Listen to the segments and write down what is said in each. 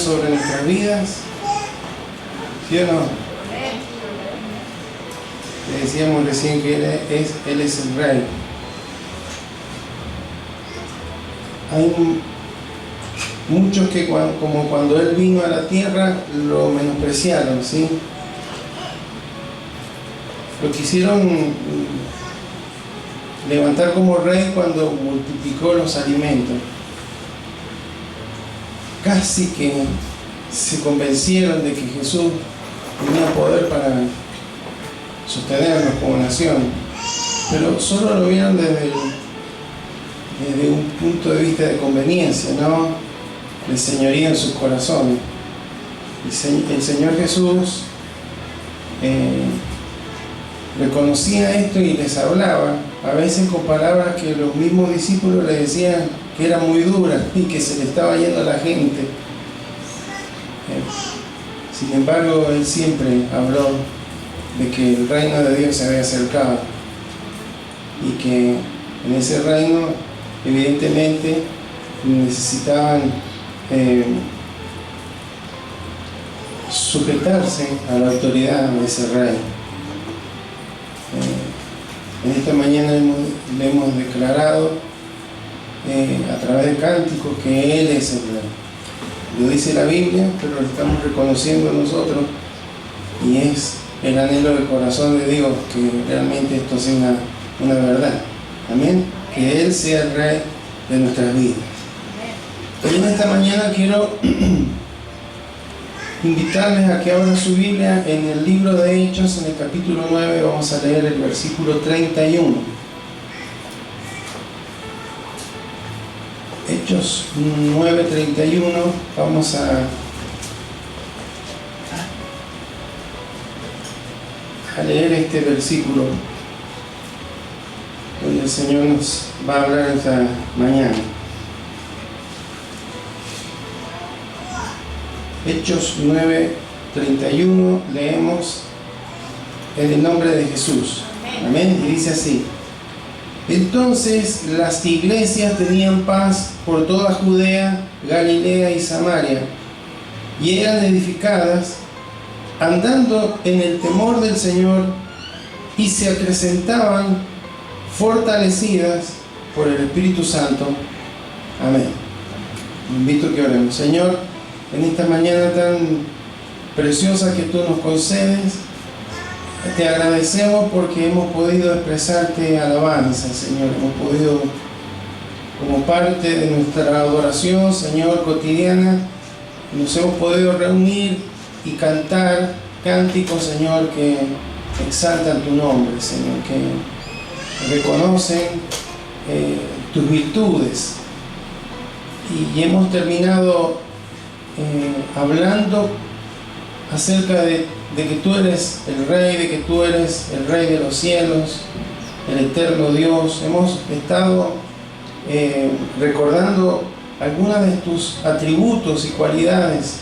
sobre nuestras vidas, ¿sí o no? Le decíamos recién que Él es el Rey. Hay muchos que como cuando Él vino a la tierra lo menospreciaron, ¿sí? Lo quisieron levantar como rey cuando multiplicó los alimentos. Casi que se convencieron de que Jesús tenía poder para sostenernos como nación, pero solo lo vieron desde un punto de vista de conveniencia, no de señoría en sus corazones. El Señor Jesús reconocía esto y les hablaba, a veces con palabras que los mismos discípulos le decían que eran muy duras y que se le estaba yendo a la gente. Sin embargo, Él siempre habló de que el reino de Dios se había acercado y que en ese reino evidentemente necesitaban sujetarse a la autoridad de ese rey. En esta mañana le hemos declarado a través de cánticos que Él es el Rey. Lo dice la Biblia, pero lo estamos reconociendo nosotros, y es el anhelo del corazón de Dios que realmente esto sea una verdad. Amén. Que Él sea el Rey de nuestras vidas. Y en esta mañana quiero invitarles a que abran su Biblia en el libro de Hechos, en el capítulo 9, vamos a leer el versículo 31. Hechos 9:31, vamos a leer este versículo donde el Señor nos va a hablar esta mañana. Hechos 9:31, leemos en el nombre de Jesús. Amén. Y dice así: entonces las iglesias tenían paz por toda Judea, Galilea y Samaria, y eran edificadas, andando en el temor del Señor, y se acrecentaban fortalecidas por el Espíritu Santo. Amén. Me invito a que oremos. Señor, en esta mañana tan preciosa que tú nos concedes, te agradecemos porque hemos podido expresarte alabanza, Señor. Hemos podido, como parte de nuestra adoración, Señor, cotidiana, nos hemos podido reunir y cantar cánticos, Señor, que exaltan tu nombre, Señor, que reconocen tus virtudes. Y hemos terminado hablando acerca de que tú eres el Rey, de que tú eres el Rey de los cielos, el eterno Dios. Hemos estado recordando algunas de tus atributos y cualidades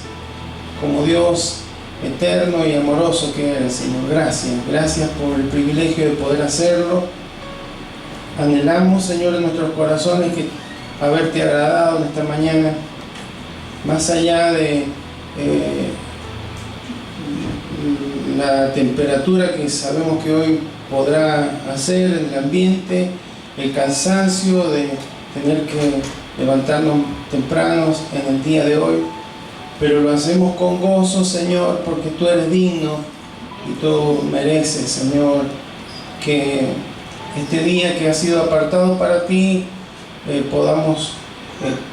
como Dios eterno y amoroso que eres, Señor. Gracias por el privilegio de poder hacerlo. Anhelamos, Señor, en nuestros corazones que haberte agradado en esta mañana, más allá de la temperatura que sabemos que hoy podrá hacer en el ambiente, el cansancio de tener que levantarnos tempranos en el día de hoy, pero lo hacemos con gozo, Señor, porque tú eres digno y tú mereces, Señor, que este día que ha sido apartado para ti podamos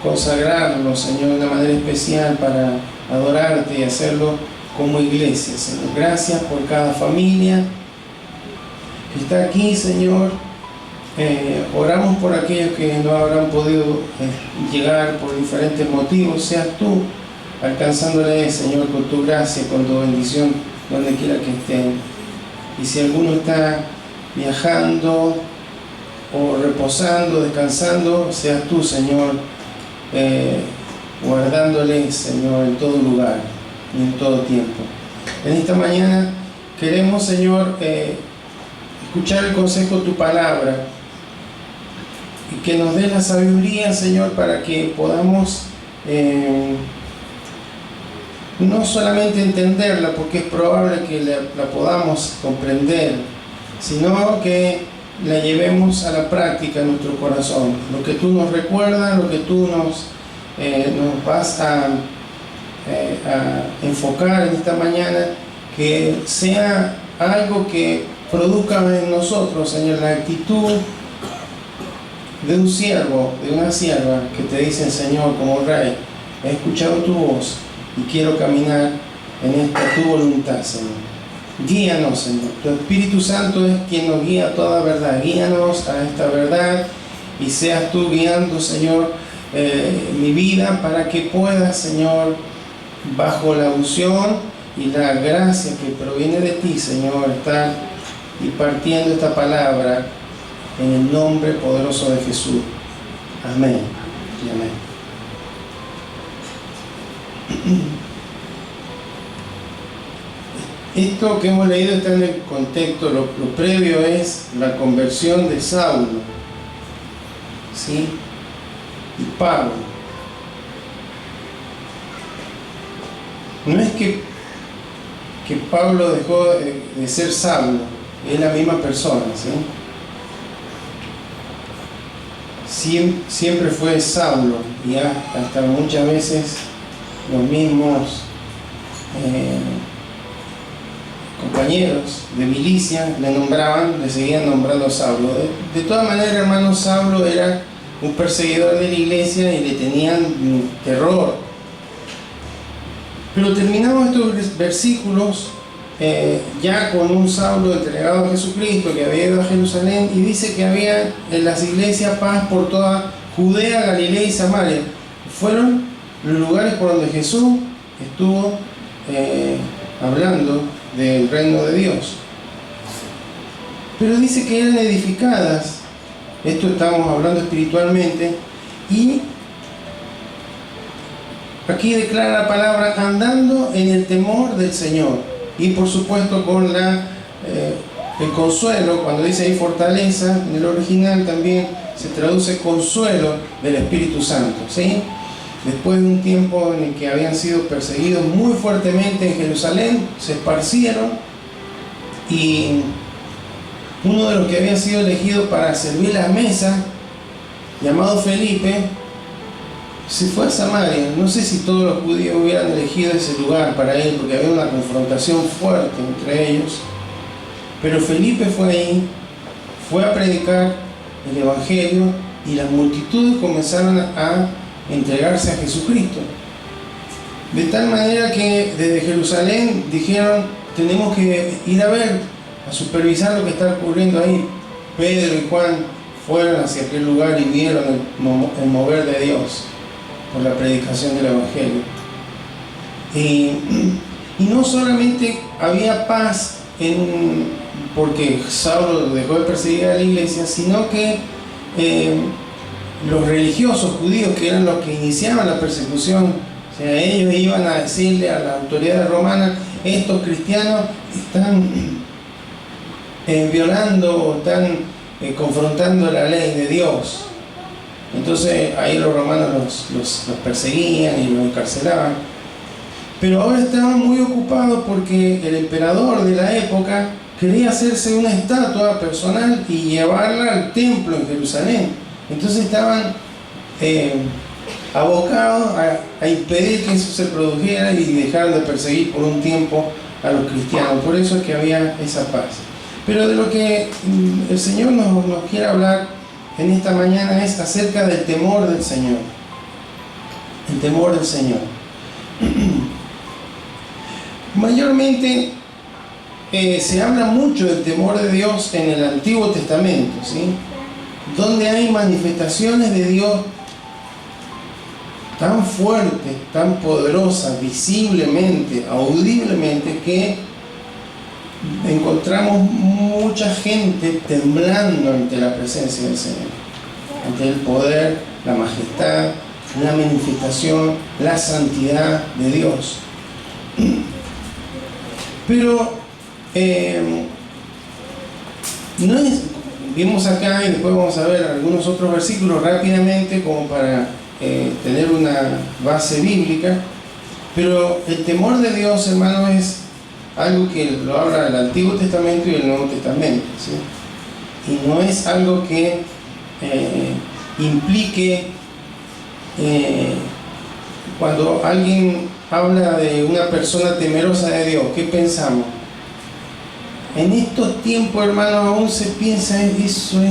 consagrarlo, Señor, de una manera especial para adorarte y hacerlo como iglesia, Señor. Gracias por cada familia que está aquí, Señor. Oramos por aquellos que no habrán podido llegar por diferentes motivos. Seas tú alcanzándoles, Señor, con tu gracia, con tu bendición, donde quiera que estén. Y si alguno está viajando o reposando, descansando, seas tú, Señor, guardándoles, Señor, en todo lugar y en todo tiempo. En esta mañana queremos, Señor, escuchar el consejo de tu palabra y que nos dé la sabiduría, Señor, para que podamos no solamente entenderla, porque es probable que la podamos comprender, sino que la llevemos a la práctica en nuestro corazón. Lo que tú nos recuerdas, lo que tú nos vas a enfocar en esta mañana, que sea algo que produzca en nosotros, Señor, la actitud de un siervo, de una sierva que te dicen: Señor, como Rey, he escuchado tu voz y quiero caminar en esta tu voluntad, Señor. Guíanos, Señor. Tu Espíritu Santo es quien nos guía a toda verdad. Guíanos a esta verdad y seas tú guiando, Señor, mi vida, para que pueda, Señor, bajo la unción y la gracia que proviene de ti, Señor, estar impartiendo esta palabra en el nombre poderoso de Jesús. Amén y amén. Esto que hemos leído está en el contexto, lo previo es la conversión de Saulo, ¿sí? Y Pablo. No es que Pablo dejó de ser Saulo, es la misma persona, ¿sí? Siempre fue Saulo, y hasta muchas veces los mismos compañeros de milicia le seguían nombrando Saulo. De todas maneras, hermano, Saulo era un perseguidor de la iglesia y le tenían terror. Pero terminamos estos versículos ya con un Saulo entregado a Jesucristo, que había ido a Jerusalén, y dice que había en las iglesias paz por toda Judea, Galilea y Samaria. Fueron los lugares por donde Jesús estuvo hablando del reino de Dios. Pero dice que eran edificadas, esto estamos hablando espiritualmente, y aquí declara la palabra: andando en el temor del Señor. Y por supuesto con el consuelo, cuando dice ahí fortaleza, en el original también se traduce consuelo del Espíritu Santo, ¿sí? Después de un tiempo en el que habían sido perseguidos muy fuertemente en Jerusalén, se esparcieron, y uno de los que había sido elegido para servir las mesas, llamado Felipe, se fue a Samaria. No sé si todos los judíos hubieran elegido ese lugar para él, porque había una confrontación fuerte entre ellos, pero Felipe fue ahí, fue a predicar el Evangelio, y las multitudes comenzaron a entregarse a Jesucristo, de tal manera que desde Jerusalén dijeron: tenemos que ir a ver, a supervisar lo que está ocurriendo ahí. Pedro y Juan fueron hacia aquel lugar y vieron el mover de Dios por la predicación del Evangelio. Y no solamente había paz porque Saulo dejó de perseguir a la iglesia, sino que los religiosos judíos, que eran los que iniciaban la persecución, o sea, ellos iban a decirle a las autoridades romanas: estos cristianos están violando o están confrontando la ley de Dios. Entonces ahí los romanos los perseguían y los encarcelaban. Pero ahora estaban muy ocupados porque el emperador de la época quería hacerse una estatua personal y llevarla al templo en Jerusalén. Entonces estaban abocados a impedir que eso se produjera y dejaron de perseguir por un tiempo a los cristianos. Por eso es que había esa paz. Pero de lo que el Señor nos quiere hablar en esta mañana es acerca del temor del Señor. El temor del Señor. Mayormente se habla mucho del temor de Dios en el Antiguo Testamento, ¿sí? Donde hay manifestaciones de Dios tan fuertes, tan poderosas, visiblemente, audiblemente, que encontramos mucha gente temblando ante la presencia del Señor, ante el poder, la majestad, la manifestación, la santidad de Dios. Pero no es, vimos acá, y después vamos a ver algunos otros versículos rápidamente como para tener una base bíblica. Pero el temor de Dios, hermano, es algo que lo habla el Antiguo Testamento y el Nuevo Testamento, ¿sí? Y no es algo que implique, cuando alguien habla de una persona temerosa de Dios, ¿qué pensamos? En estos tiempos, hermano, aún se piensa eso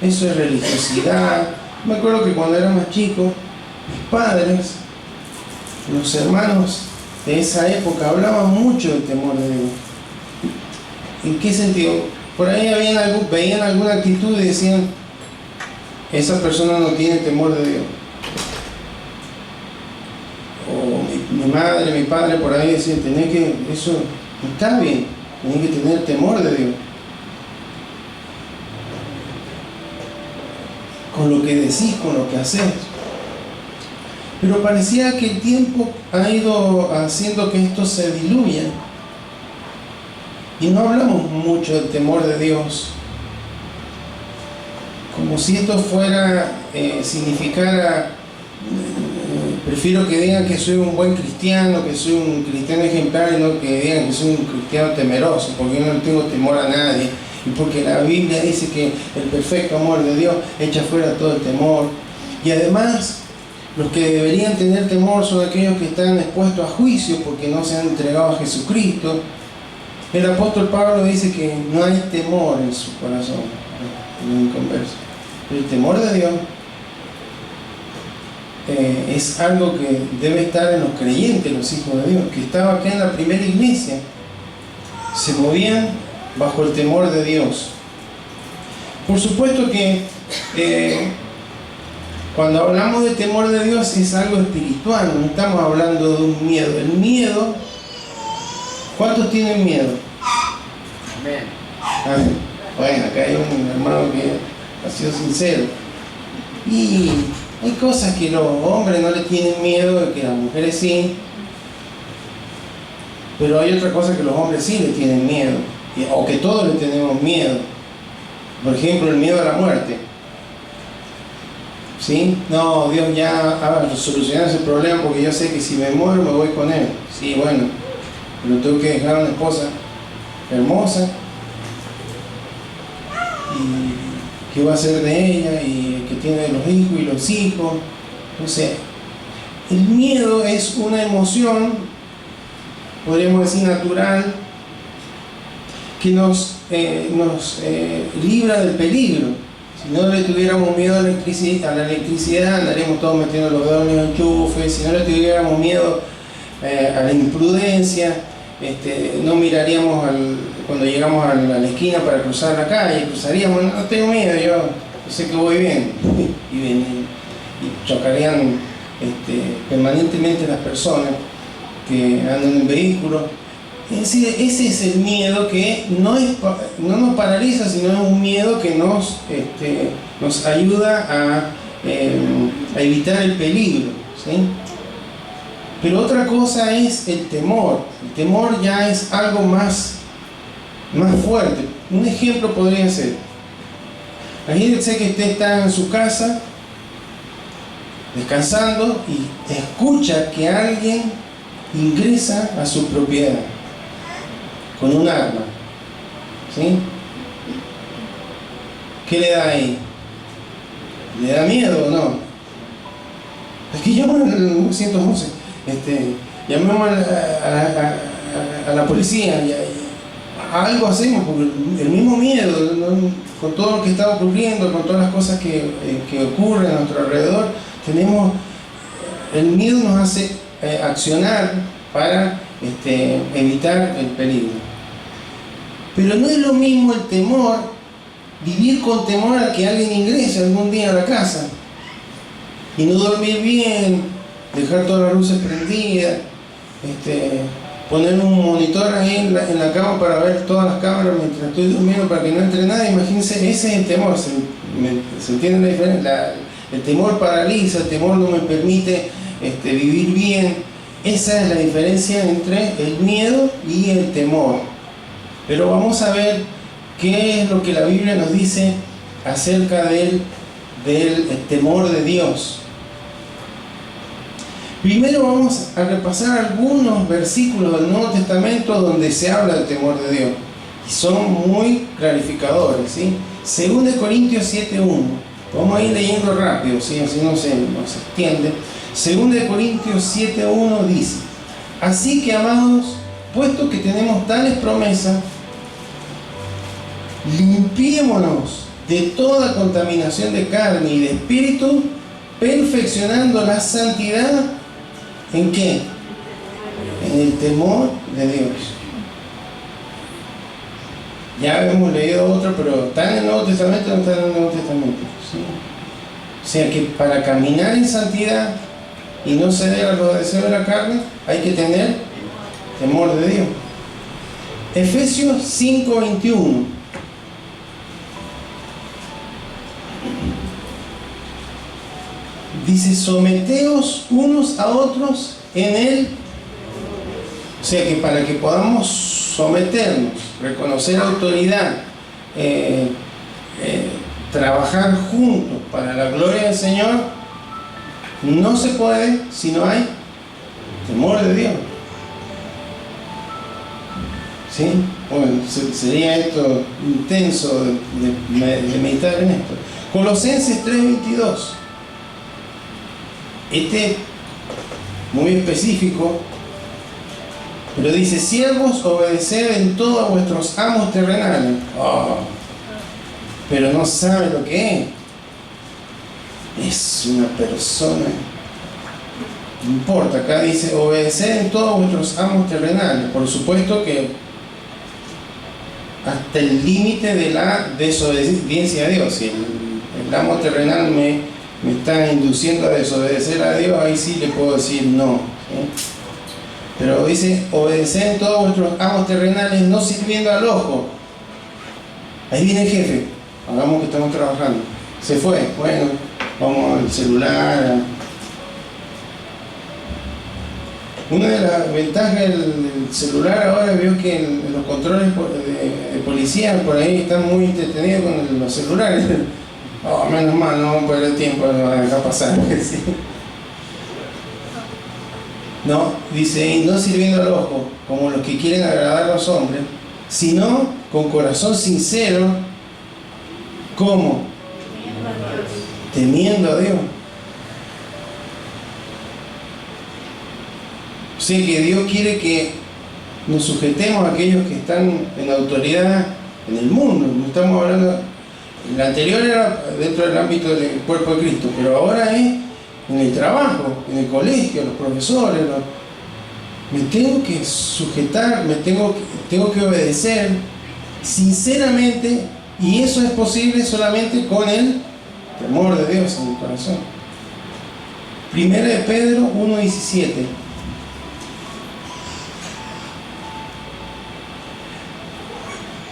es religiosidad. Me acuerdo que cuando era más chico, mis padres, los hermanos de esa época, hablaban mucho del temor de Dios. ¿En qué sentido? Por ahí veían alguna actitud y decían, esa persona no tiene temor de Dios. O mi madre, mi padre por ahí decían, eso no está bien, tenés que tener temor de Dios. Con lo que decís, con lo que haces. Pero parecía que el tiempo ha ido haciendo que esto se diluya. Y no hablamos mucho del temor de Dios. Como si esto significara, prefiero que digan que soy un buen cristiano, que soy un cristiano ejemplar, y no que digan que soy un cristiano temeroso, porque yo no tengo temor a nadie. Y porque la Biblia dice que el perfecto amor de Dios echa fuera todo el temor. Y además, los que deberían tener temor son aquellos que están expuestos a juicio porque no se han entregado a Jesucristo. El apóstol Pablo dice que no hay temor en su corazón, en un converso. Pero el temor de Dios es algo que debe estar en los creyentes, los hijos de Dios, que estaban acá en la primera iglesia. Se movían bajo el temor de Dios. Por supuesto que cuando hablamos de temor de Dios es algo espiritual, no estamos hablando de un miedo. El miedo, ¿cuántos tienen miedo? Amén. Amén. Bueno, acá hay un hermano que ha sido sincero. Y hay cosas que los hombres no le tienen miedo, que las mujeres sí. Pero hay otra cosa que los hombres sí le tienen miedo, o que todos le tenemos miedo. Por ejemplo, el miedo a la muerte. ¿Sí? No, Dios ya ha solucionado ese problema porque yo sé que si me muero me voy con Él. Sí, bueno, pero tengo que dejar a una esposa hermosa. ¿Y qué va a hacer de ella? Y que tiene los hijos y los hijos. Entonces, el miedo es una emoción, podríamos decir natural, que nos libra del peligro. Si no le tuviéramos miedo a la electricidad, andaríamos todos metiendo los dedos en los enchufes. Si no le tuviéramos miedo a la imprudencia, no miraríamos cuando llegamos a la esquina para cruzar la calle, cruzaríamos, no tengo miedo, yo sé que voy bien. Y chocarían permanentemente las personas que andan en vehículos. Es decir, ese es el miedo que no nos paraliza, sino es un miedo que nos ayuda a evitar el peligro, ¿sí? Pero otra cosa es el temor. El temor ya es algo más fuerte. Un ejemplo podría ser, imagínense que usted está en su casa descansando y escucha que alguien ingresa a su propiedad con un arma, ¿sí? ¿Qué le da ahí? ¿Le da miedo o no? Es que llaman al 911, llamemos a la policía, algo hacemos, porque el mismo miedo, ¿no? Con todo lo que está ocurriendo, con todas las cosas que ocurren a nuestro alrededor, el miedo nos hace accionar para evitar el peligro. Pero no es lo mismo el temor, vivir con temor a que alguien ingrese algún día a la casa y no dormir bien, dejar todas las luces prendidas, poner un monitor ahí en la cama para ver todas las cámaras mientras estoy durmiendo para que no entre nada. Imagínense, ese es el temor. ¿Se entiende la diferencia? El temor paraliza, el temor no me permite vivir bien. Esa es la diferencia entre el miedo y el temor. Pero vamos a ver qué es lo que la Biblia nos dice acerca del temor de Dios. Primero vamos a repasar algunos versículos del Nuevo Testamento donde se habla del temor de Dios. Y son muy clarificadores, ¿sí? 2 Corintios 7:1. Vamos a ir leyendo rápido, ¿sí? Así no se extiende. 2 Corintios 7:1 dice: así que, amados, puesto que tenemos tales promesas, limpiémonos de toda contaminación de carne y de espíritu, perfeccionando la santidad. ¿En qué? En el temor de Dios. Ya hemos leído otro, pero ¿está en el Nuevo Testamento o no está en el Nuevo Testamento? ¿Sí? O sea que para caminar en santidad y no ceder a los deseos de la carne, hay que tener temor de Dios. Efesios 5:21. Dice: someteos unos a otros en él. O sea que para que podamos someternos, reconocer autoridad, trabajar juntos para la gloria del Señor, no se puede si no hay temor de Dios. ¿Sí? Bueno, sería esto intenso de meditar en esto. Colosenses 3:22. Muy específico, pero dice: siervos, obedeced en todo a vuestros amos terrenales. Pero no sabe lo que es una persona. No importa, acá dice: obedeced en todo a vuestros amos terrenales. Por supuesto que hasta el límite de la desobediencia a Dios. Si el amo terrenal me está induciendo a desobedecer a Dios, ahí sí le puedo decir no, ¿sí? Pero dice: obedeced en todos vuestros amos terrenales, no sirviendo al ojo. Ahí viene el jefe, hagamos que estamos trabajando. Se fue, bueno, vamos al celular. Una de las ventajas del celular ahora veo que los controles de policía por ahí están muy entretenidos con los celulares. Menos mal, no vamos a perder tiempo, no van a dejar pasar. ¿Sí? No, dice: y no sirviendo al ojo, como los que quieren agradar a los hombres, sino con corazón sincero. ¿Cómo? Temiendo a Dios. O sea que Dios quiere que nos sujetemos a aquellos que están en autoridad en el mundo. No estamos hablando. El anterior era dentro del ámbito del cuerpo de Cristo, pero ahora es en el trabajo, en el colegio, los profesores. Me tengo que sujetar, tengo que obedecer sinceramente, y eso es posible solamente con el temor de Dios en el corazón. 1 de Pedro 1:17.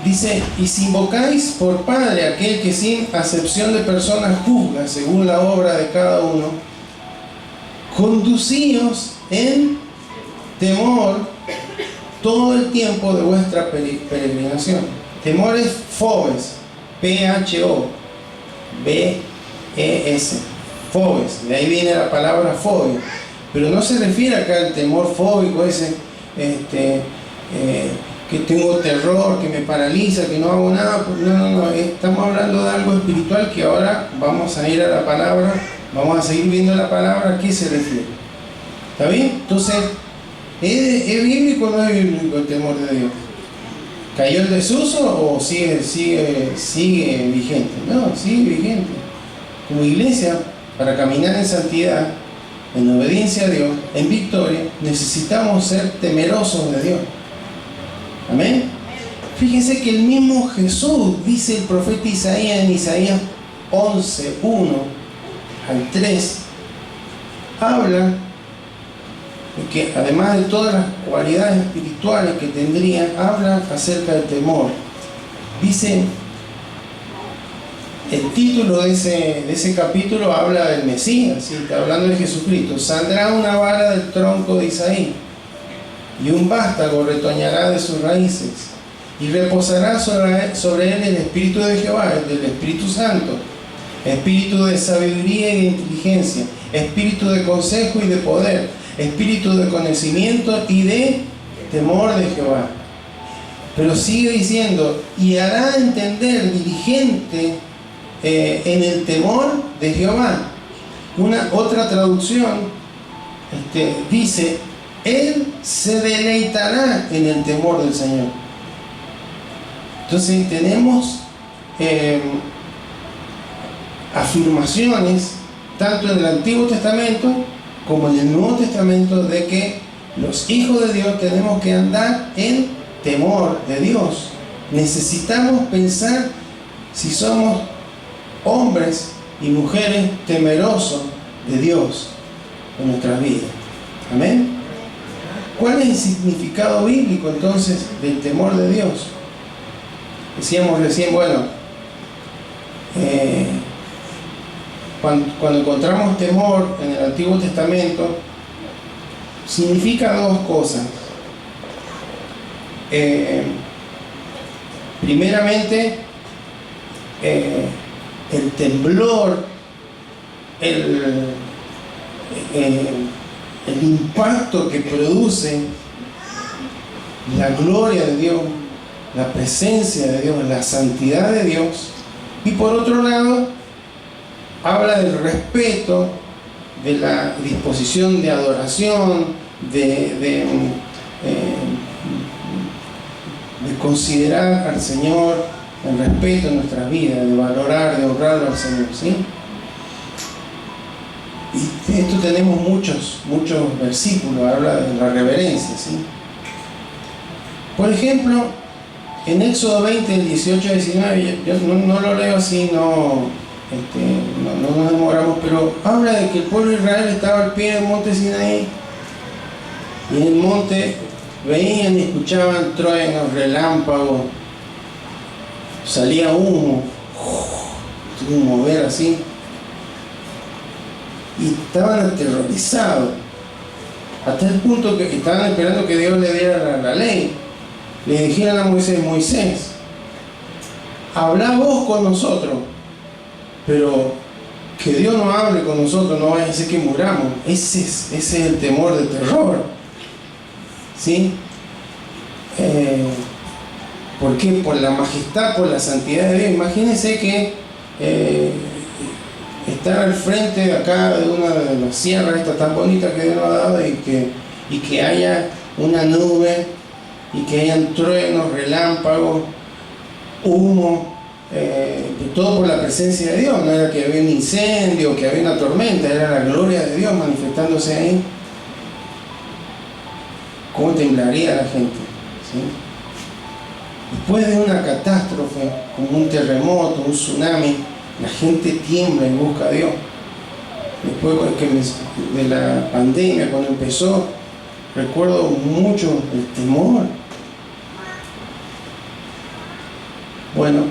Dice: y si invocáis por Padre aquel que sin acepción de personas juzga según la obra de cada uno, conducíos en temor todo el tiempo de vuestra peregrinación. Temor es phobes, P-H-O-B-E-S, phobes, de ahí viene la palabra fobia, pero no se refiere acá al temor fóbico ese, que tengo terror, que me paraliza, que no hago nada. No, estamos hablando de algo espiritual que ahora vamos a ir a la palabra, vamos a seguir viendo la palabra, ¿a qué se refiere? ¿Está bien? Entonces, ¿es bíblico o no es bíblico el temor de Dios? ¿Cayó el desuso o sigue vigente? No, sigue vigente. Como iglesia, para caminar en santidad, en obediencia a Dios, en victoria, necesitamos ser temerosos de Dios. Amén. Fíjense que el mismo Jesús, dice el profeta Isaías en Isaías 11:1-3, habla de que además de todas las cualidades espirituales que tendría, habla acerca del temor. Dice, el título de ese capítulo habla del Mesías, ¿sí? Está hablando de Jesucristo. Saldrá una vara del tronco de Isaí, y un vástago retoñará de sus raíces, y reposará sobre él el Espíritu de Jehová, el del Espíritu Santo, espíritu de sabiduría y de inteligencia, espíritu de consejo y de poder, espíritu de conocimiento y de temor de Jehová. Pero sigue diciendo, y hará entender diligente en el temor de Jehová. Otra traducción dice, él se deleitará en el temor del Señor. Entonces tenemos afirmaciones tanto en el Antiguo Testamento como en el Nuevo Testamento de que los hijos de Dios tenemos que andar en temor de Dios. Necesitamos pensar si somos hombres y mujeres temerosos de Dios en nuestras vidas. Amén. ¿Cuál es el significado bíblico entonces del temor de Dios? Decíamos recién, bueno, cuando encontramos temor en el Antiguo Testamento, significa dos cosas. Primeramente, el temblor, el impacto que produce la gloria de Dios, la presencia de Dios, la santidad de Dios. Y por otro lado, habla del respeto, de la disposición de adoración, de considerar al Señor, el respeto en nuestras vidas, de valorar, de honrar al Señor, ¿sí? Y esto tenemos muchos versículos, habla de la reverencia, ¿sí? Por ejemplo, en Éxodo 20, 18 a 19, yo no lo leo así, no nos demoramos, pero habla de que el pueblo de Israel estaba al pie del monte Sinaí, y en el monte veían y escuchaban truenos, relámpagos, salía humo, un mover así, y estaban aterrorizados, hasta el punto que estaban esperando que Dios le diera la ley. Le dijeron a Moisés, habla vos con nosotros, pero que Dios no hable con nosotros, no vaya a ser que muramos. Ese es el temor del terror, ¿sí? ¿Por qué? Por la majestad, por la santidad de Dios. Imagínense que estar al frente de acá de una de las sierras estas tan bonitas que Dios nos ha dado, y que haya una nube, y que hayan truenos, relámpagos, humo, todo por la presencia de Dios. No era que había un incendio, que había una tormenta, era la gloria de Dios manifestándose ahí. ¿Cómo temblaría la gente? ¿Sí? Después de una catástrofe, como un terremoto, un tsunami, la gente tiembla y busca a Dios. Después de la pandemia, cuando empezó, recuerdo mucho el temor. Bueno,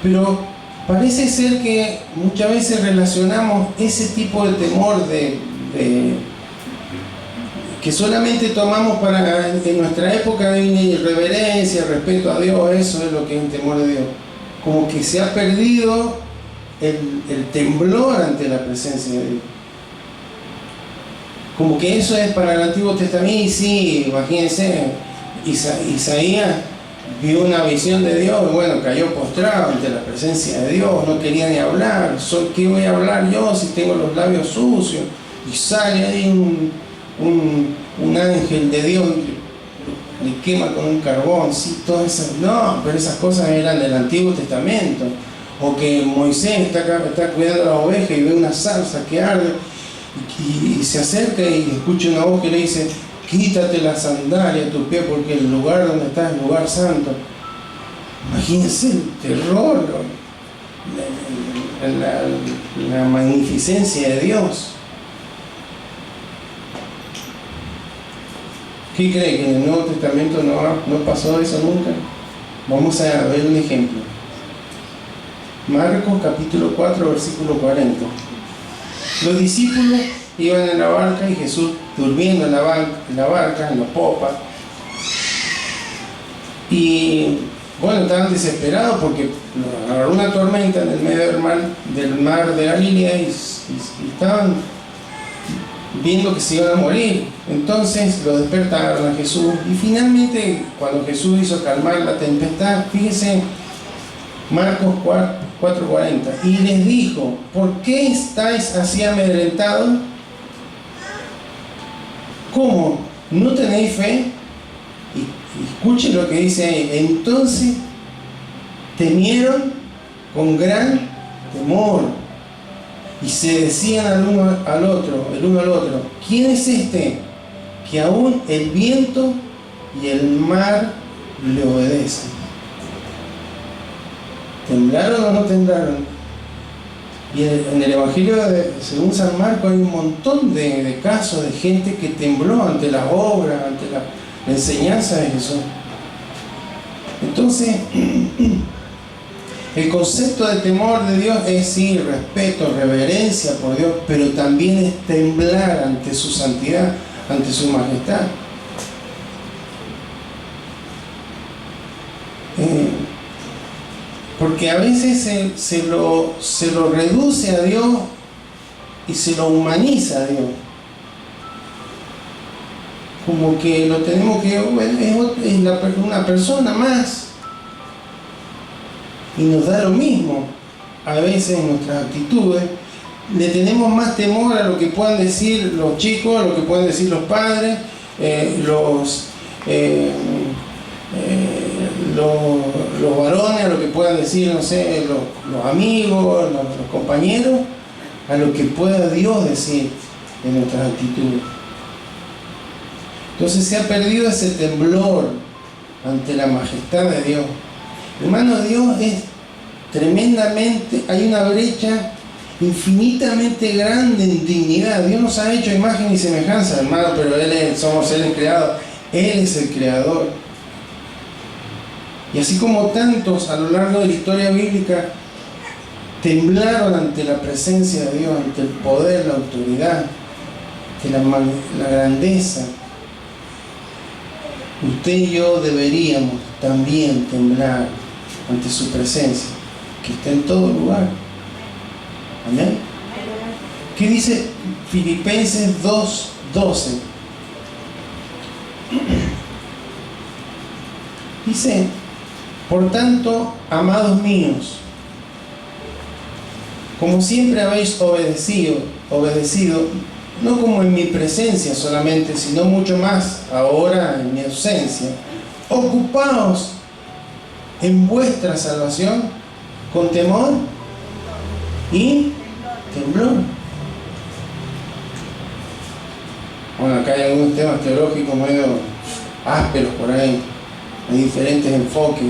pero parece ser que muchas veces relacionamos ese tipo de temor que solamente tomamos para en nuestra época de irreverencia, respeto a Dios. Eso es lo que es el temor de Dios. Como que se ha perdido el temblor ante la presencia de Dios. Como que eso es para el Antiguo Testamento. Y sí, imagínense, Isaías vio una visión de Dios y bueno, cayó postrado ante la presencia de Dios, no quería ni hablar. ¿Qué voy a hablar yo si tengo los labios sucios? Y sale ahí un ángel de Dios, le quema con un carbón, sí, todas esas. No, pero esas cosas eran del Antiguo Testamento. O que Moisés está cuidando a la oveja y ve una zarza que arde, y se acerca y escucha una voz que le dice: quítate la sandalia de tu pie, porque el lugar donde estás es lugar santo. Imagínense el terror, la magnificencia de Dios. ¿Qué cree? ¿Que en el Nuevo Testamento no pasó eso nunca? Vamos a ver un ejemplo. Marcos capítulo 4, versículo 40. Los discípulos iban en la barca y Jesús durmiendo en la barca, en la popa. Y bueno, estaban desesperados porque agarró una tormenta en el medio del mar de Galilea, y estaban viendo que se iban a morir. Entonces lo despertaron a Jesús y finalmente cuando Jesús hizo calmar la tempestad, fíjense Marcos 4:40, y les dijo: ¿por qué estáis así amedrentados? ¿Cómo? ¿No tenéis fe? Y escuchen lo que dice ahí. Entonces temieron con gran temor y se decían el uno al otro, ¿quién es este que aún el viento y el mar le obedecen? ¿Temblaron o no temblaron? Y en el Evangelio según San Marcos hay un montón de casos de gente que tembló ante la obra, ante la enseñanza de Jesús. Entonces, el concepto de temor de Dios es sí, respeto, reverencia por Dios, pero también es temblar ante su santidad, ante su majestad. Porque a veces se lo reduce a Dios y se lo humaniza a Dios. Como que lo tenemos que, bueno, es una persona más. Y nos da lo mismo. A veces en nuestras actitudes le tenemos más temor a lo que puedan decir los chicos, a lo que puedan decir los padres, los varones, a lo que puedan decir, no sé, los amigos, los compañeros, a lo que pueda Dios decir en nuestras actitudes. Entonces se ha perdido ese temblor ante la majestad de Dios. Hermano, Dios es tremendamente, hay una brecha infinitamente grande en dignidad. Dios nos ha hecho imagen y semejanza, hermano, pero somos seres creados. Él es el creador. Y así como tantos a lo largo de la historia bíblica temblaron ante la presencia de Dios, ante el poder, la autoridad, ante la grandeza, usted y yo deberíamos también temblar ante su presencia, que está en todo lugar. Amén. ¿Qué dice Filipenses 2:12? Dice: por tanto, amados míos, como siempre habéis obedecido, no como en mi presencia solamente, sino mucho más ahora en mi ausencia, ocupaos en vuestra salvación con temor y temblor. Bueno, acá hay algunos temas teológicos medio ásperos por ahí, hay diferentes enfoques.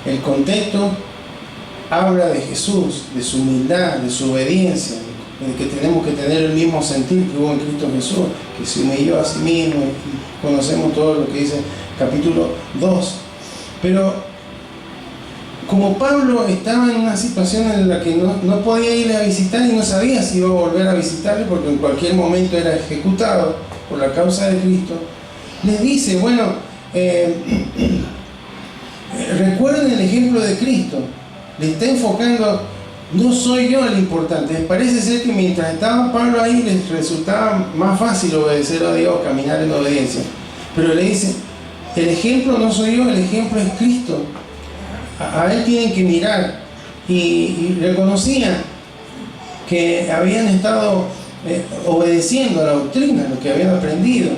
El contexto habla de Jesús, de su humildad, de su obediencia, de que tenemos que tener el mismo sentir que hubo en Cristo Jesús, que se humilló a sí mismo. Conocemos todo lo que dice capítulo 2. Pero como Pablo estaba en una situación en la que no podía irle a visitar y no sabía si iba a volver a visitarle porque en cualquier momento era ejecutado por la causa de Cristo, les dice, bueno, recuerden el ejemplo de Cristo. Le está enfocando, no soy yo el importante. Parece ser que mientras estaba Pablo ahí les resultaba más fácil obedecer a Dios, caminar en obediencia. Pero le dice, el ejemplo no soy yo, el ejemplo es Cristo. A Él tienen que mirar. Y reconocían que habían estado obedeciendo a la doctrina, lo que habían aprendido.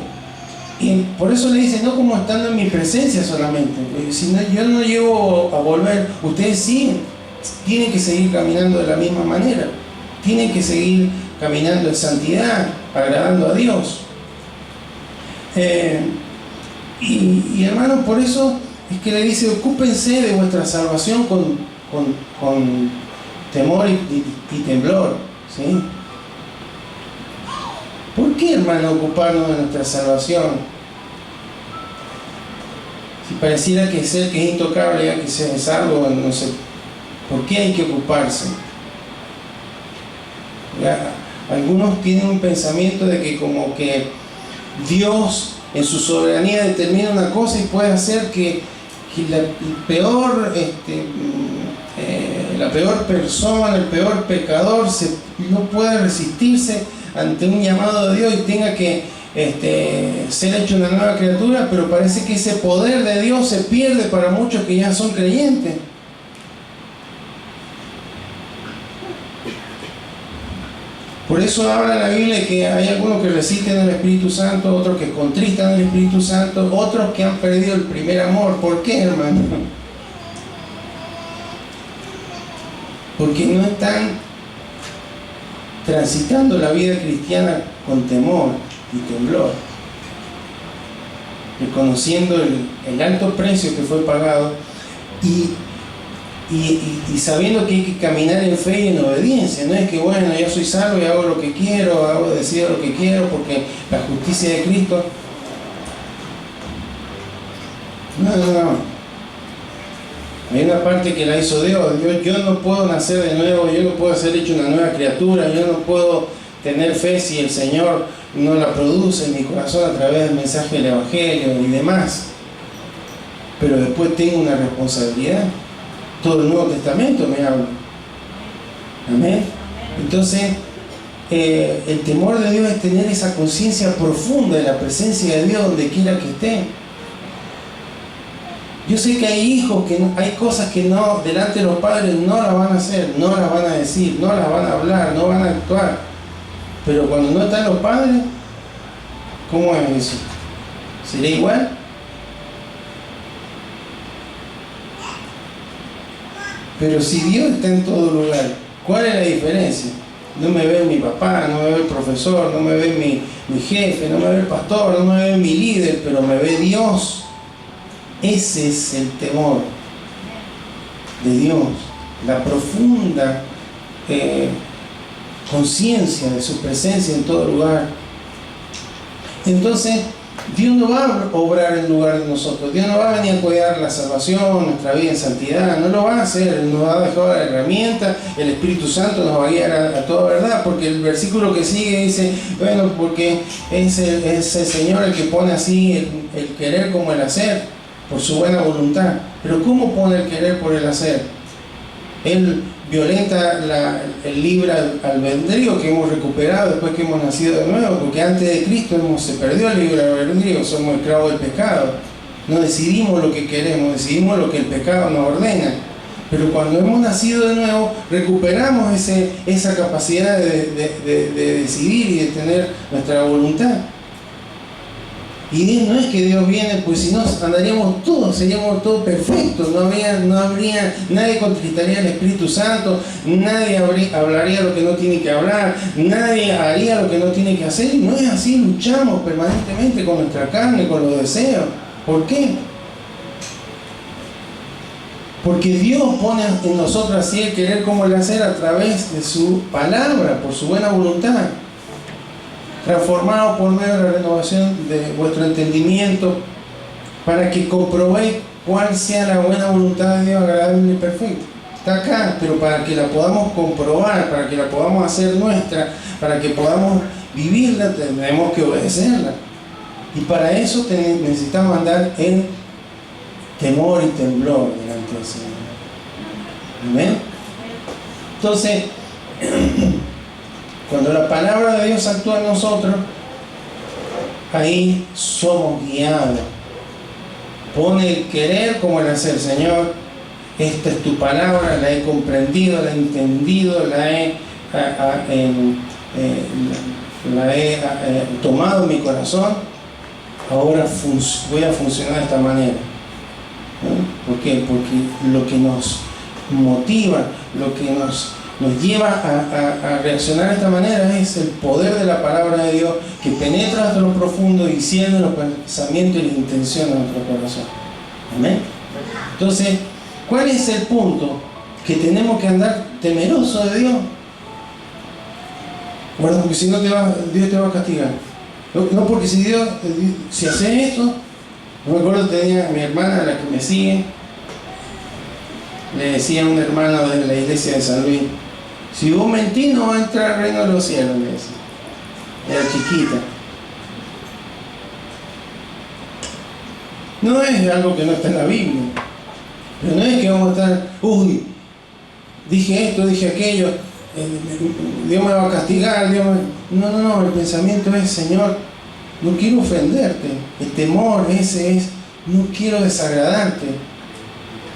Y por eso le dice, no como estando en mi presencia solamente, si no, yo no llego a volver, ustedes sí tienen que seguir caminando de la misma manera, tienen que seguir caminando en santidad, agradando a Dios. Y hermanos, por eso es que le dice, ocúpense de vuestra salvación con temor y temblor, ¿sí? ¿Por qué, hermano, ocuparnos de nuestra salvación? Si pareciera que ser que es intocable, ya que sea salvo, no sé, ¿por qué hay que ocuparse? Ya, algunos tienen un pensamiento de que como que Dios en su soberanía determina una cosa y puede hacer que la peor persona, el peor pecador no pueda resistirse ante un llamado de Dios y tenga que ser hecho una nueva criatura, pero parece que ese poder de Dios se pierde para muchos que ya son creyentes. Por eso habla la Biblia que hay algunos que resisten el Espíritu Santo, otros que contristan el Espíritu Santo, otros que han perdido el primer amor. ¿Por qué, hermano? Porque no están transitando la vida cristiana con temor y temblor, reconociendo el alto precio que fue pagado y sabiendo que hay que caminar en fe y en obediencia. No es que, bueno, yo soy salvo y hago lo que quiero, decido lo que quiero porque la justicia de Cristo. No. Hay una parte que la hizo Dios. Yo no puedo nacer de nuevo, yo no puedo ser hecho una nueva criatura, yo no puedo tener fe si el Señor no la produce en mi corazón a través del mensaje del Evangelio y demás. Pero después tengo una responsabilidad. Todo el Nuevo Testamento me habla. Amén. Entonces, el temor de Dios es tener esa conciencia profunda de la presencia de Dios donde quiera que esté. Yo sé que hay hijos que hay cosas que no, delante de los padres no las van a hacer, no las van a decir, no las van a hablar, no van a actuar. Pero cuando no están los padres, ¿cómo es eso? ¿Sería igual? Pero si Dios está en todo lugar, ¿cuál es la diferencia? No me ve mi papá, no me ve el profesor, no me ve mi jefe, no me ve el pastor, no me ve mi líder, pero me ve Dios. Ese es el temor de Dios, la profunda conciencia de su presencia en todo lugar. Entonces, Dios no va a obrar en lugar de nosotros. Dios no va a venir a cuidar la salvación, nuestra vida en santidad. No lo va a hacer. Él nos va a dejar la herramienta. El Espíritu Santo nos va a guiar a toda verdad. Porque el versículo que sigue dice, bueno, porque es el Señor el que pone así el querer como el hacer, por su buena voluntad. Pero ¿cómo pone el querer por el hacer? Él violenta el libre albedrío que hemos recuperado después que hemos nacido de nuevo, porque antes de Cristo se perdió el libre albedrío, somos esclavos del pecado. No decidimos lo que queremos, decidimos lo que el pecado nos ordena. Pero cuando hemos nacido de nuevo, recuperamos esa capacidad de decidir y de tener nuestra voluntad. Y no es que Dios viene, pues si no andaríamos todos, seríamos todos perfectos, no habría, nadie contristaría al Espíritu Santo, nadie hablaría lo que no tiene que hablar, nadie haría lo que no tiene que hacer. Y no es así, luchamos permanentemente con nuestra carne, con los deseos. ¿Por qué? Porque Dios pone en nosotros así el querer como el hacer a través de su palabra, por su buena voluntad. Transformado por medio de la renovación de vuestro entendimiento, para que comprobéis cuál sea la buena voluntad de Dios, agradable y perfecta. Está acá, pero para que la podamos comprobar, para que la podamos hacer nuestra, para que podamos vivirla, tenemos que obedecerla. Y para eso necesitamos andar en temor y temblor delante del Señor. Amén. Entonces, cuando la palabra de Dios actúa en nosotros, ahí somos guiados. Pone el querer como el hacer. Señor, esta es tu palabra, la he comprendido, la he entendido, la he tomado en mi corazón. Ahora voy a funcionar de esta manera. ¿Por qué? Porque lo que nos motiva, lo que nos lleva a reaccionar de esta manera es el poder de la palabra de Dios que penetra hasta lo profundo y cierne los pensamientos y las intenciones de nuestro corazón. Amén. Entonces, ¿cuál es el punto? Que tenemos que andar temerosos de Dios. Bueno, porque si no Dios te va a castigar. No, porque si hace esto, no me acuerdo, tenía a mi hermana, la que me sigue, le decía a un hermano de la iglesia de San Luis: si vos mentís no va a entrar al reino de los cielos, le decía. Era chiquita. No es algo que no está en la Biblia, pero no es que vamos a estar, dije esto, dije aquello. Dios me va a castigar, No, el pensamiento es, Señor, no quiero ofenderte. El temor ese es, no quiero desagradarte.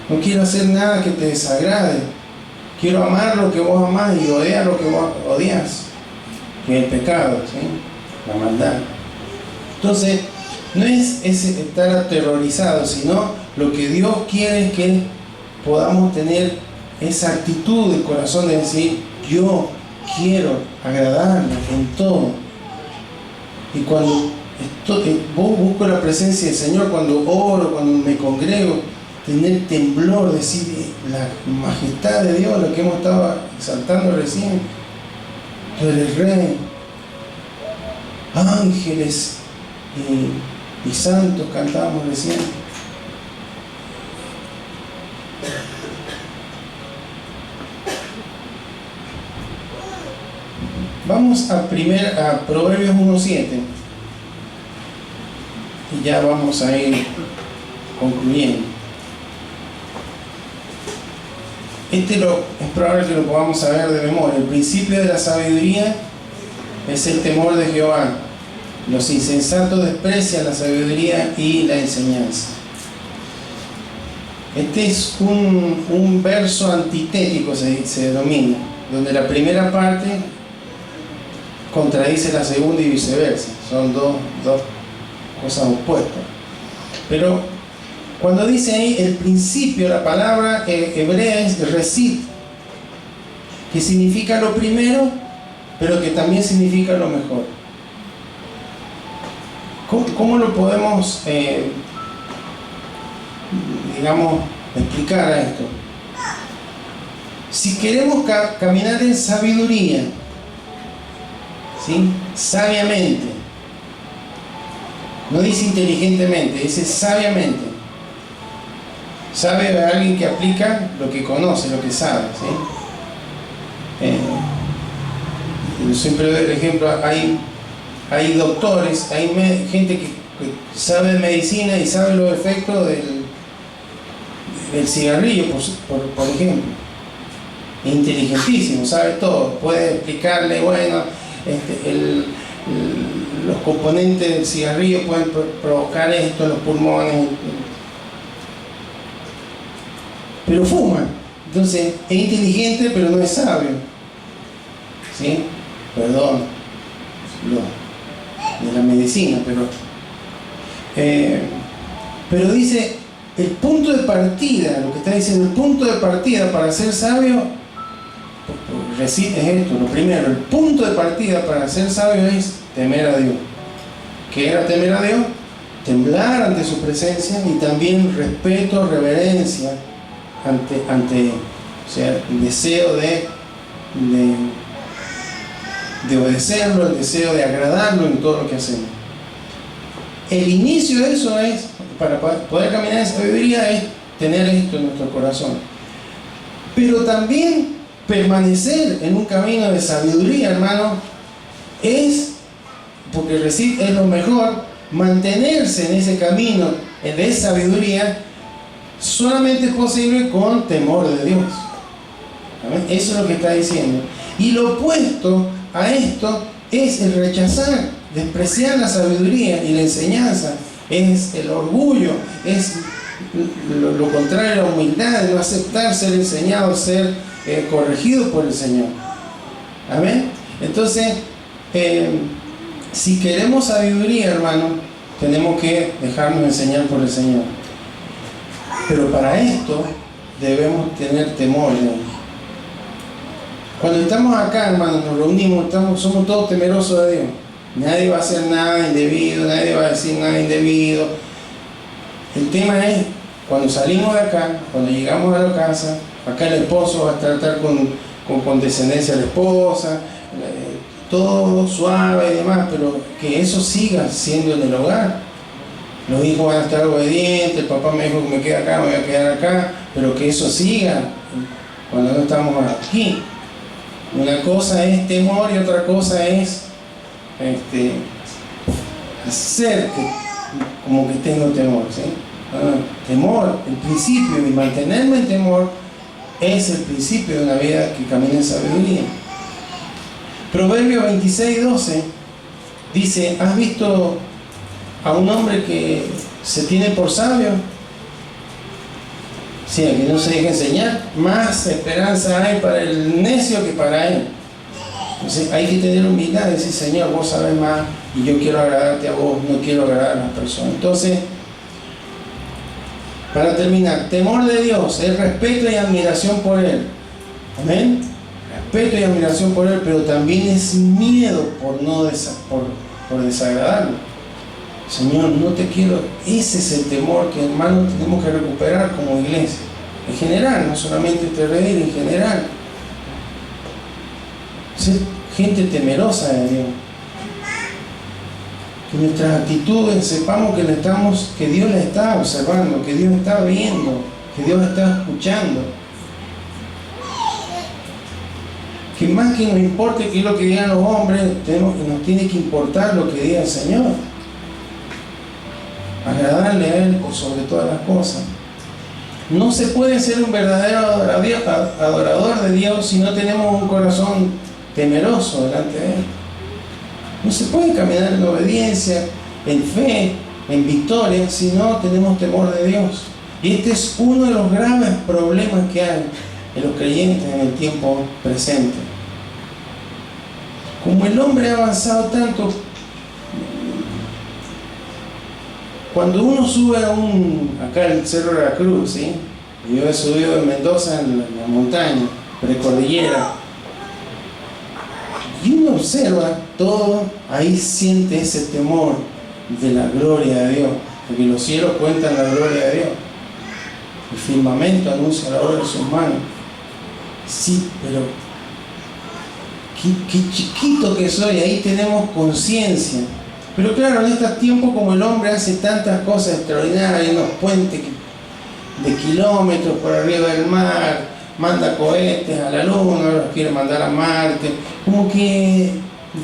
No quiero hacer nada que te desagrade. Quiero amar lo que vos amás y odiar lo que vos odias, que es el pecado, ¿sí? La maldad. Entonces, no es ese estar aterrorizado, sino lo que Dios quiere es que podamos tener esa actitud del corazón de decir, yo quiero agradarle en todo. Y cuando vos busco la presencia del Señor, cuando oro, cuando me congrego, tener temblor, decir la majestad de Dios, lo que hemos estado exaltando recién. Tú eres Rey, ángeles y santos cantábamos recién. Vamos a Proverbios 1:7 y ya vamos a ir concluyendo. Es probable que lo podamos saber de memoria. El principio de la sabiduría es el temor de Jehová. Los insensatos desprecian la sabiduría y la enseñanza. Este es un verso antitético, se denomina, donde la primera parte contradice la segunda y viceversa. Son dos cosas opuestas. Pero cuando dice ahí el principio, la palabra hebrea es resit, que significa lo primero, pero que también significa lo mejor. ¿Cómo lo podemos, explicar a esto? Si queremos caminar en sabiduría, ¿sí? Sabiamente, no dice inteligentemente, dice sabiamente. Sabe a alguien que aplica lo que conoce, lo que sabe, ¿sí? Yo siempre doy el ejemplo, hay doctores, hay gente que sabe de medicina y sabe los efectos del cigarrillo, por ejemplo. Es inteligentísimo, sabe todo, puede explicarle, los componentes del cigarrillo pueden provocar esto en los pulmones, pero fuma. Entonces es inteligente pero no es sabio, ¿sí? Perdón de la medicina, pero dice el punto de partida, lo que está diciendo, el punto de partida para ser sabio, recite esto, lo primero, el punto de partida para ser sabio es temer a Dios. ¿Qué era temer a Dios? Temblar ante su presencia y también respeto, reverencia ante o sea, el deseo de obedecerlo, el deseo de agradarlo en todo lo que hacemos. El inicio de eso es, para poder caminar en sabiduría, es tener esto en nuestro corazón. Pero también permanecer en un camino de sabiduría, hermano, porque recibir es lo mejor, mantenerse en ese camino de sabiduría solamente es posible con temor de Dios. ¿Amén? Eso es lo que está diciendo. Y lo opuesto a esto es el rechazar, despreciar la sabiduría y la enseñanza, es el orgullo, es lo contrario a la humildad, de no aceptar ser enseñado, ser corregido por el Señor. Amén. Entonces, si queremos sabiduría, hermano, tenemos que dejarnos enseñar por el Señor. Pero para esto debemos tener temor de Él. Cuando estamos acá, hermano, nos reunimos, somos todos temerosos de Dios. Nadie va a hacer nada indebido, nadie va a decir nada indebido. El tema es, cuando salimos de acá, cuando llegamos a la casa, acá el esposo va a tratar con condescendencia a la esposa, todo suave y demás, pero que eso siga siendo en el hogar. Los hijos van a estar obedientes, el papá me dijo que me quede acá, me voy a quedar acá, pero que eso siga cuando no estamos aquí. Una cosa es temor y otra cosa es hacer como que tengo temor, ¿sí? Temor, el principio de mantenerme en temor es el principio de una vida que camina en sabiduría. Proverbios 26:12 dice: ¿has visto a un hombre que se tiene por sabio? Sí, a que no se deje enseñar. Más esperanza hay para el necio que para él. Entonces hay que tener humildad y decir: Señor, vos sabés más y yo quiero agradarte a vos, no quiero agradar a las personas. Entonces, para terminar, temor de Dios es respeto y admiración por Él. Amén. Respeto y admiración por Él, pero también es miedo por desagradarlo. Señor, no te quiero. Ese es el temor que, hermanos, tenemos que recuperar como iglesia. En general, no solamente este reír, en general. Ser gente temerosa de Dios. Que nuestras actitudes sepamos que Dios la está observando, que Dios está viendo, que Dios está escuchando. Que más que nos importe qué es lo que digan los hombres, nos tiene que importar lo que diga el Señor. Agradarle a Él por sobre todas las cosas. No se puede ser un verdadero adorador de Dios si no tenemos un corazón temeroso delante de Él. No se puede caminar en obediencia, en fe, en victoria, si no tenemos temor de Dios. Y este es uno de los graves problemas que hay en los creyentes en el tiempo presente. Como el hombre ha avanzado tanto, cuando uno sube acá el Cerro de la Cruz, ¿sí? Yo he subido en Mendoza, en la montaña, precordillera, y uno observa todo, ahí siente ese temor de la gloria de Dios, porque los cielos cuentan la gloria de Dios, el firmamento anuncia la obra de sus manos. Sí, pero qué chiquito que soy, ahí tenemos conciencia. Pero claro, en estos tiempos, como el hombre hace tantas cosas extraordinarias, unos puentes de kilómetros por arriba del mar, manda cohetes a la luna, los quiere mandar a Marte, como que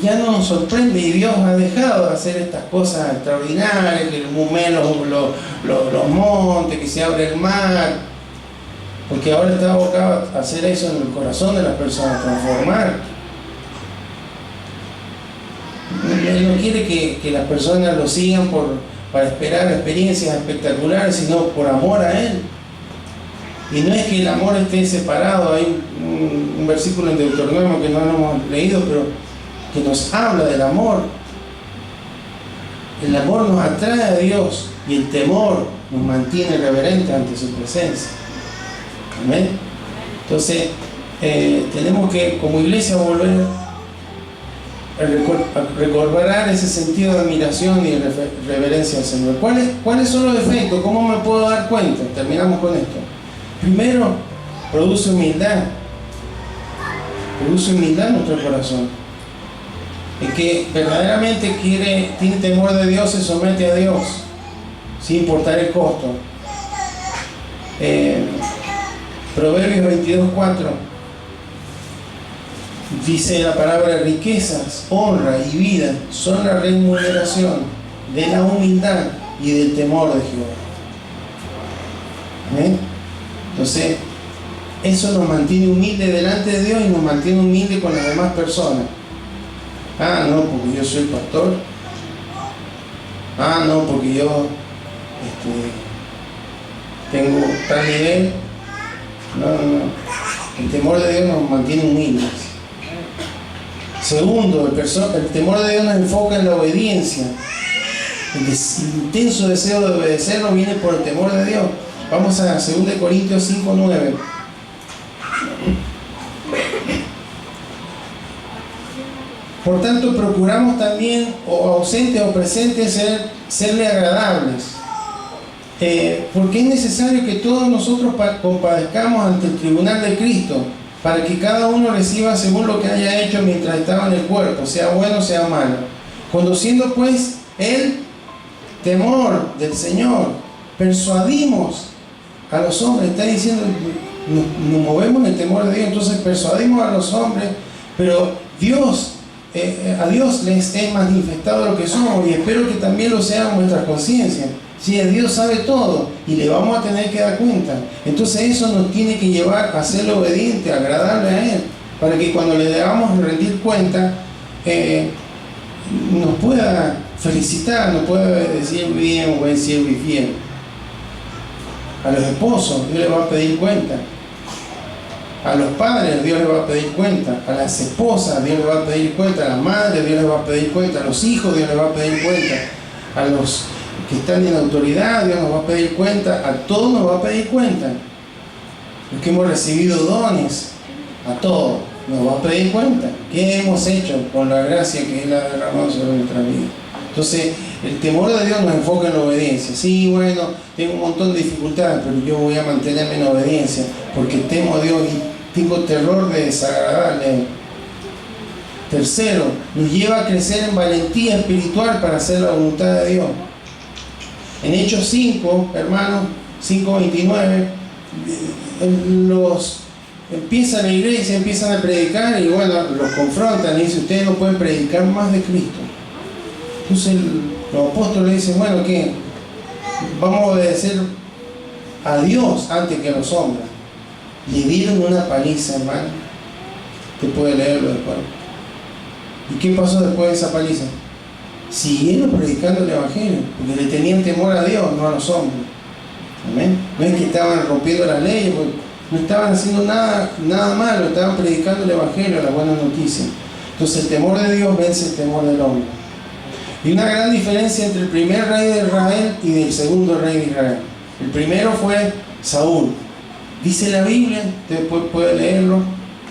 ya no nos sorprende, y Dios ha dejado de hacer estas cosas extraordinarias, que mumen los montes, que se abre el mar, porque ahora está abocado a hacer eso en el corazón de las personas, transformar. Él no quiere que las personas lo sigan para esperar experiencias espectaculares, sino por amor a Él. Y no es que el amor esté separado. Hay un versículo en Deuteronomio que no lo hemos leído, pero que nos habla del amor. El amor nos atrae a Dios y el temor nos mantiene reverentes ante su presencia. Amén. Entonces, tenemos que como iglesia volver a recobrar ese sentido de admiración y de reverencia al Señor. ¿Cuáles son los efectos? ¿Cómo me puedo dar cuenta? Terminamos con esto. Primero, produce humildad. Produce humildad en nuestro corazón. El que verdaderamente tiene temor de Dios, se somete a Dios, sin importar el costo. Proverbios 22:4 dice la palabra: riquezas, honra y vida son la remuneración de la humildad y del temor de Jehová. ¿Amén? Entonces, eso nos mantiene humildes delante de Dios y nos mantiene humildes con las demás personas. Ah, no, porque yo soy pastor. Ah, no, porque yo tengo tal nivel. No. El temor de Dios nos mantiene humildes. Segundo, el temor de Dios nos enfoca en la obediencia. El intenso deseo de obedecerlo viene por el temor de Dios. Vamos a 2 Corintios 5:9. Por tanto, procuramos también, o ausentes o presentes, serle agradables. Porque es necesario que todos nosotros compadezcamos ante el tribunal de Cristo, para que cada uno reciba según lo que haya hecho mientras estaba en el cuerpo, sea bueno o sea malo. Conociendo pues el temor del Señor, persuadimos a los hombres. Está diciendo, nos movemos en el temor de Dios, entonces persuadimos a los hombres, pero a Dios les es manifestado lo que somos, y espero que también lo sea nuestra conciencia. Si Dios sabe todo y le vamos a tener que dar cuenta, entonces eso nos tiene que llevar a ser obediente, agradable a Él. para que cuando le debamos rendir cuenta, nos pueda felicitar, nos pueda decir bien, buen siervo y fiel. A los esposos Dios les va a pedir cuenta, a los padres Dios les va a pedir cuenta, a las esposas Dios les va a pedir cuenta, a las madres Dios les va a pedir cuenta, a los hijos Dios les va a pedir cuenta, a los que están en autoridad Dios nos va a pedir cuenta, a todos nos va a pedir cuenta. Los que hemos recibido dones, a todos nos va a pedir cuenta. ¿Qué hemos hecho con la gracia que Él ha derramado sobre nuestra vida? Entonces, el temor de Dios nos enfoca en la obediencia. Sí, bueno, tengo un montón de dificultades, pero yo voy a mantenerme en obediencia porque temo a Dios y tengo terror de desagradarle. Tercero, nos lleva a crecer en valentía espiritual para hacer la voluntad de Dios. En Hechos 5, hermanos, 5:29, empieza la iglesia, empiezan a predicar y bueno, los confrontan y dicen, ustedes no pueden predicar más de Cristo. Entonces los apóstoles dicen, bueno, ¿qué? Vamos a obedecer a Dios antes que a los hombres. Le dieron una paliza, hermano. Usted puede leerlo después. ¿Y qué pasó después de esa paliza? Siguieron predicando el Evangelio, porque le tenían temor a Dios, no a los hombres. ¿Amén? No es que estaban rompiendo las leyes, no estaban haciendo nada malo, estaban predicando el Evangelio, la buena noticia. Entonces el temor de Dios vence el temor del hombre. Y una gran diferencia entre el primer rey de Israel y del segundo rey de Israel. El primero fue Saúl. Dice la Biblia, usted puede leerlo,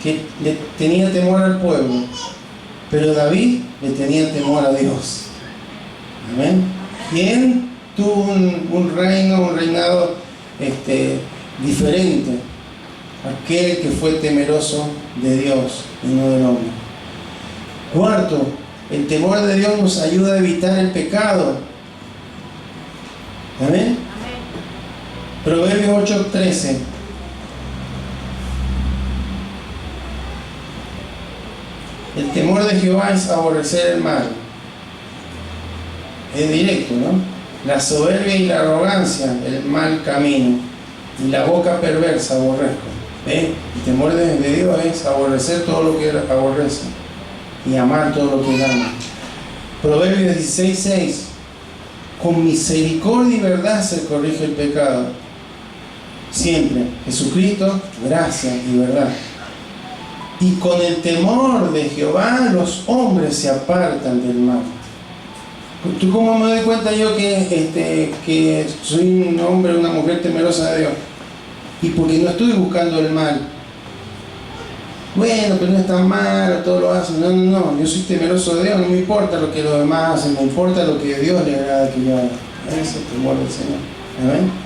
que le tenía temor al pueblo, pero David le tenía temor a Dios. Amén. ¿Quién tuvo un reinado diferente? Aquel que fue temeroso de Dios y no del hombre. Cuarto, el temor de Dios nos ayuda a evitar el pecado. Amén. Proverbios 8:13. El temor de Jehová es aborrecer el mal. Es directo, ¿no? La soberbia y la arrogancia, el mal camino, y la boca perversa aborrezco. El temor de Dios es aborrecer todo lo que Él aborrece y amar todo lo que Él ama. Proverbios 16:6. Con misericordia y verdad se corrige el pecado. Siempre. Jesucristo, gracia y verdad. Y con el temor de Jehová los hombres se apartan del mal. ¿Tú cómo me doy cuenta yo que soy un hombre, una mujer temerosa de Dios? Y porque no estoy buscando el mal. Bueno, pero no es tan malo, todo lo hacen. No, yo soy temeroso de Dios, no me importa lo que los demás hacen, me importa lo que a Dios le agrada que yo haga. Ese es el temor del Señor. Amén.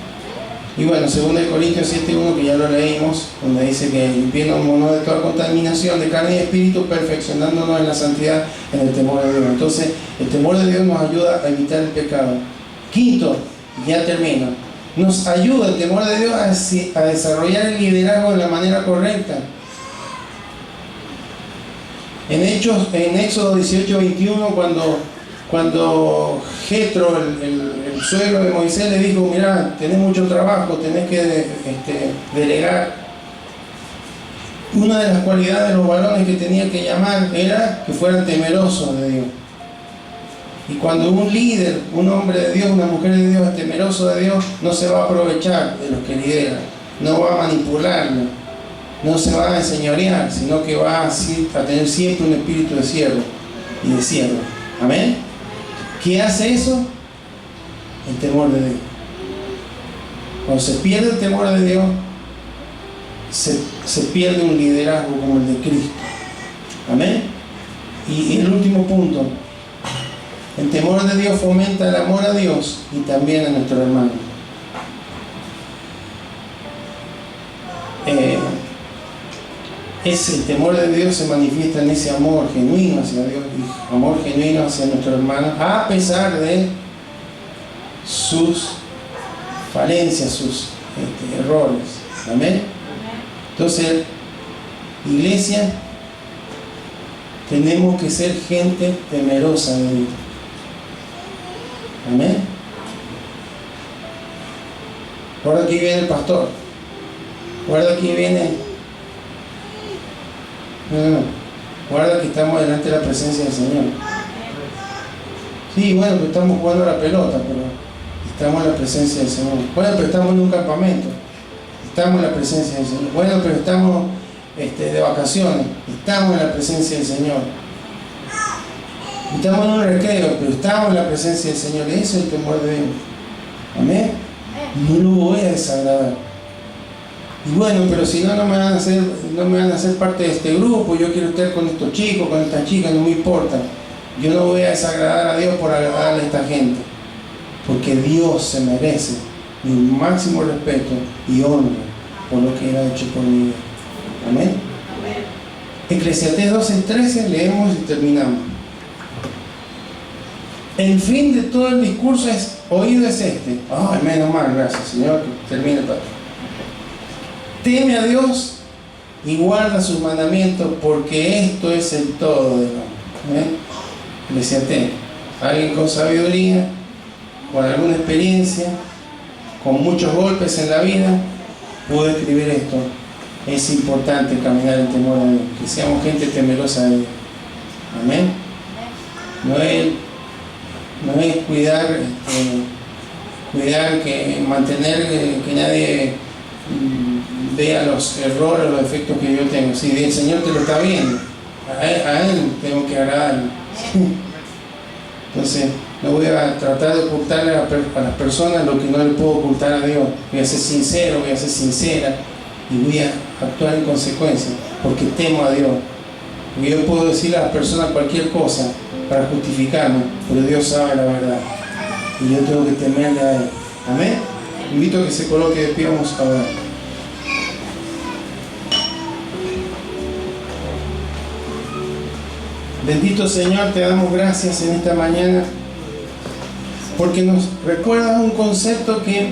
Y bueno, 2 Corintios 7:1, que ya lo leímos, donde dice que limpiéndonos de toda contaminación de carne y espíritu, perfeccionándonos en la santidad en el temor de Dios. Entonces, el temor de Dios nos ayuda a evitar el pecado. Quinto, ya termino, nos ayuda el temor de Dios a desarrollar el liderazgo de la manera correcta. En Éxodo 18:21, cuando Jetro, el suegro de Moisés, le dijo, mirá, tenés mucho trabajo, tenés que delegar. Una de las cualidades de los varones que tenía que llamar era que fueran temerosos de Dios. Y cuando un líder, un hombre de Dios, una mujer de Dios es temeroso de Dios, no se va a aprovechar de los que lideran, no va a manipularlo, no se va a enseñorear, sino que va a tener siempre un espíritu de siervo y de siervo. Amén. ¿Qué hace eso? El temor de Dios. Cuando se pierde el temor de Dios, se pierde un liderazgo como el de Cristo. Amén. Y el último punto, el temor de Dios fomenta el amor a Dios y también a nuestro hermano. El temor de Dios se manifiesta en ese amor genuino hacia Dios, y amor genuino hacia nuestro hermano, a pesar de sus falencias, sus errores. Amén. Entonces, iglesia, tenemos que ser gente temerosa de Dios. Amén. Ahora aquí viene el pastor. Ahora aquí viene No. Guarda que estamos delante de la presencia del Señor. Sí, bueno, pero estamos jugando a la pelota, pero estamos en la presencia del Señor. Bueno, pero estamos en un campamento. Estamos en la presencia del Señor. Bueno, pero estamos de vacaciones. Estamos en la presencia del Señor. Estamos en un recreo, pero estamos en la presencia del Señor. Eso es el temor de Dios. Amén. No lo voy a desagradar. Y bueno, pero si no, no me van a hacer parte de este grupo. Yo quiero estar con estos chicos, con estas chicas, no me importa. Yo no voy a desagradar a Dios por agradarle a esta gente. Porque Dios se merece mi máximo respeto y honra por lo que Él ha hecho por mi vida. Amén. Eclesiastés 12:13 leemos y terminamos. El fin de todo el discurso es oído es este. Ay, menos mal, gracias Señor, que termine todo. Teme a Dios y guarda sus mandamientos, porque esto es el todo del hombre. Eclesiastés. Alguien con sabiduría, con alguna experiencia, con muchos golpes en la vida, pudo escribir esto. Es importante caminar en temor a Dios, que seamos gente temerosa de Dios. Amén. No es cuidar, mantener que nadie vea los errores, los defectos que yo tengo. Si el Señor te lo está viendo, a Él tengo que agradarle. Entonces, no voy a tratar de ocultarle a las personas lo que no le puedo ocultar a Dios. Voy a ser sincero, voy a ser sincera y voy a actuar en consecuencia, porque temo a Dios. Porque yo puedo decirle a las personas cualquier cosa para justificarme, pero Dios sabe la verdad y yo tengo que temerle a Él. Amén. Invito a que se coloque de pie, vamos a orar. Bendito Señor, te damos gracias en esta mañana porque nos recuerdas un concepto que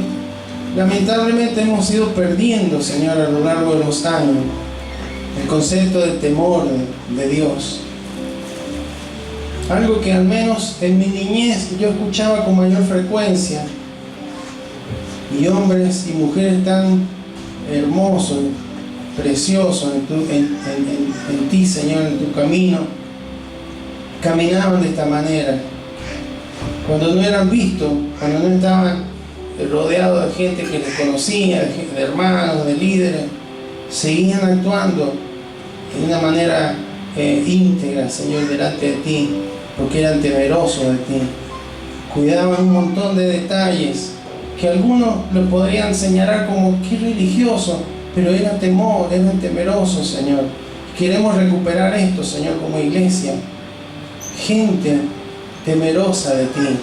lamentablemente hemos ido perdiendo, Señor, a lo largo de los años. El concepto del temor de Dios. Algo que al menos en mi niñez yo escuchaba con mayor frecuencia. Y hombres y mujeres tan hermosos, preciosos en ti, Señor, en tu camino, caminaban de esta manera. Cuando no eran vistos, cuando no estaban rodeados de gente que les conocía, de hermanos, de líderes, seguían actuando de una manera íntegra, Señor, delante de ti, porque eran temerosos de ti. Cuidaban un montón de detalles que algunos lo podrían señalar como que religioso, pero era temor, eran temerosos, Señor. Queremos recuperar esto, Señor, como iglesia. Gente temerosa de ti,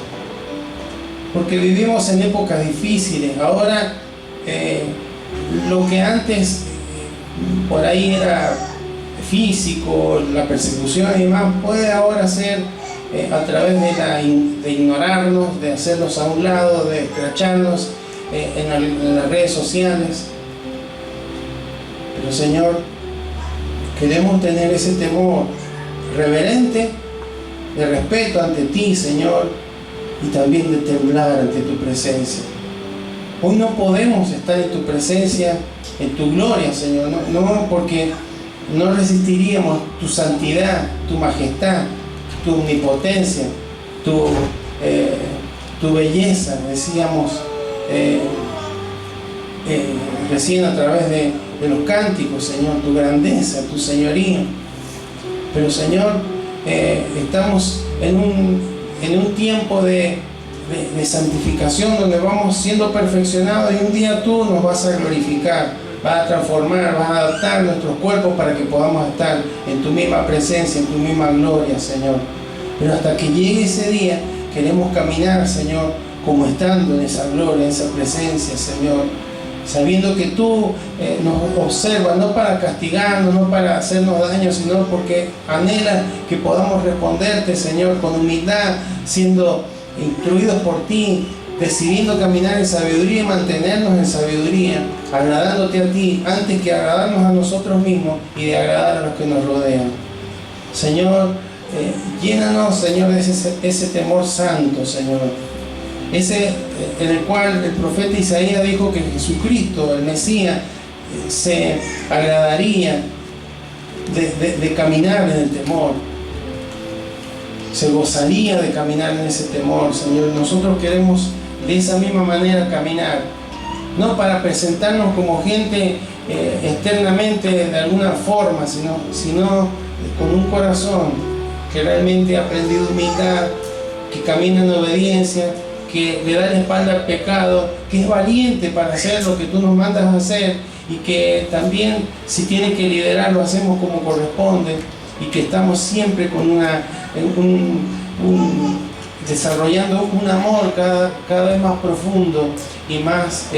porque vivimos en épocas difíciles. Ahora lo que antes por ahí era físico, la persecución y demás, puede ahora ser a través de ignorarnos, de hacernos a un lado, de escracharnos en las redes sociales. Pero Señor, queremos tener ese temor reverente, de respeto ante ti, Señor, y también de temblar ante tu presencia. Hoy no podemos estar en tu presencia, en tu gloria, Señor, no porque no resistiríamos tu santidad, tu majestad, tu omnipotencia, tu belleza, decíamos recién a través de los cánticos, Señor, tu grandeza, tu señorío. Pero Señor, estamos en un tiempo de santificación donde vamos siendo perfeccionados, y un día tú nos vas a glorificar, vas a transformar, vas a adaptar nuestros cuerpos para que podamos estar en tu misma presencia, en tu misma gloria, Señor. Pero hasta que llegue ese día, queremos caminar, Señor, como estando en esa gloria, en esa presencia, Señor, sabiendo que tú nos observas, no para castigarnos, no para hacernos daño, sino porque anhela que podamos responderte, Señor, con humildad, siendo instruidos por ti, decidiendo caminar en sabiduría y mantenernos en sabiduría, agradándote a ti antes que agradarnos a nosotros mismos y de agradar a los que nos rodean. Señor, llénanos, Señor, de ese temor santo, Señor. Ese en el cual el profeta Isaías dijo que Jesucristo, el Mesías, se agradaría de caminar en el temor. Se gozaría de caminar en ese temor, Señor. Nosotros queremos de esa misma manera caminar, no para presentarnos como gente externamente de alguna forma, sino con un corazón que realmente ha aprendido humildad, que camina en obediencia, que le da la espalda al pecado, que es valiente para hacer lo que tú nos mandas a hacer, y que también, si tiene que liderar, lo hacemos como corresponde, y que estamos siempre con desarrollando un amor cada vez más profundo y más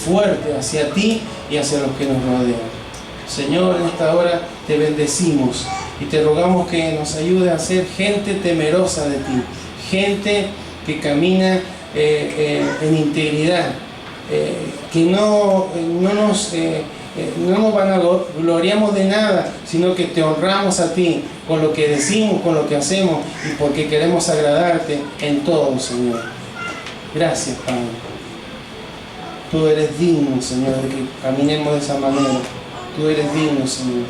fuerte hacia ti y hacia los que nos rodean. Señor, en esta hora te bendecimos y te rogamos que nos ayude a ser gente temerosa de ti, gente que camina en integridad, que no nos vanagloriamos de nada, sino que te honramos a ti con lo que decimos, con lo que hacemos, y porque queremos agradarte en todo, Señor. Gracias, Padre. Tú eres digno, Señor, de que caminemos de esa manera. Tú eres digno, Señor,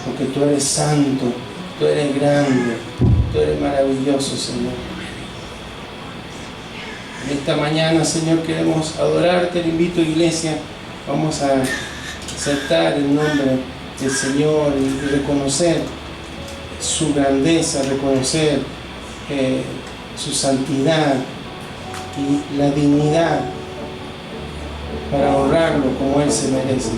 porque tú eres santo, tú eres grande, tú eres maravilloso, Señor. En esta mañana, Señor, queremos adorarte. Te invito, iglesia, vamos a aceptar el nombre del Señor y reconocer su grandeza, reconocer su santidad y la dignidad para honrarlo como Él se merece.